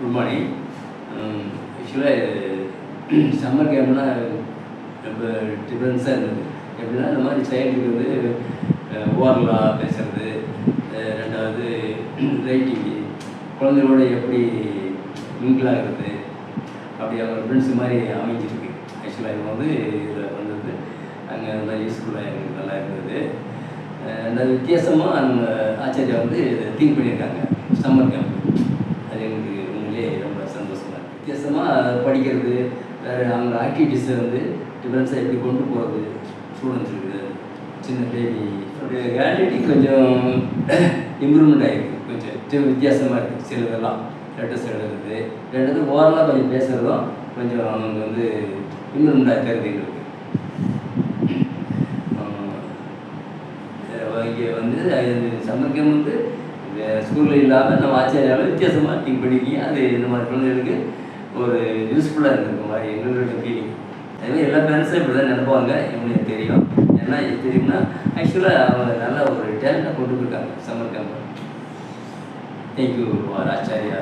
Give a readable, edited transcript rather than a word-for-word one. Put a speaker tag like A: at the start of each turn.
A: Good morning. ஆக்சுவலாக summer கேம்ப்னா ரொம்ப டிஃப்ரென்ஸாக இருந்தது. எப்படின்னா இந்த மாதிரி சைல்டுக்கு வந்து ஓரலாக பேசுகிறது, ரெண்டாவது ரைட்டிங்கு, குழந்தைகளோட எப்படி மிங்கிள் ஆகிறது, அப்படி அவங்க ஃப்ரெண்ட்ஸு மாதிரி அமைஞ்சிருக்கு. ஆக்சுவலாக இவங்க வந்து இதில் வந்தது அங்கே நல்லா யூஸ்ஃபுல்லாக எனக்கு நல்லா இருந்தது. ரெண்டாவது வித்தியாசமாக அவங்க ஆச்சாரியா வந்து திங்க் பண்ணியிருக்காங்க சம்மர் கேம்ப். அது எனக்கு உண்மையிலே ரொம்ப சந்தோஷமாக இருக்குது. வித்தியாசமாக படிக்கிறது, அவங்க ஆக்டிவிட்டீஸை வந்து டிஃப்ரென்ஸாக எப்படி கொண்டு போகிறது ஸ்டூடெண்ட்ஸுக்கு, சின்ன பேபி ஹேண்ட் ரைட்டிங் கொஞ்சம் இம்ப்ரூவ்மெண்ட் ஆகிருக்கு. கொஞ்சம் வித்தியாசமாக இருக்குது. சிலதெல்லாம் லெட்டர்ஸ் எழுதுறது, ரெண்டாவது ஓரலாக கொஞ்சம் பேசுகிறதும் கொஞ்சம் அவங்க வந்து இம்ப்ரூவ்மெண்ட் ஆகிறது எங்களுக்கு. இங்கே வந்து சம்மர் கேம்ப் வந்து ஸ்கூலில் இல்லாமல் நம்ம ஆச்சாரியாவில் வித்தியாசமாக திங்க் பண்ணிக்கிங்க. அது இந்த மாதிரி குழந்தைகளுக்கு ஒரு யூஸ்ஃபுல்லாக இருந்திருக்க மாதிரி எங்களோட ஃபீலிங். அதுமாதிரி எல்லா பேரண்ட்ஸும் இப்படி தான் நினைப்பாங்க, எனக்கு தெரியும். ஏன்னா இது தெரியும்னா ஆக்சுவலாக அவங்க நல்ல ஒரு டேலண்ட்டாக கொண்டு போயிருக்காங்க summer camp. Thank you for Acharya.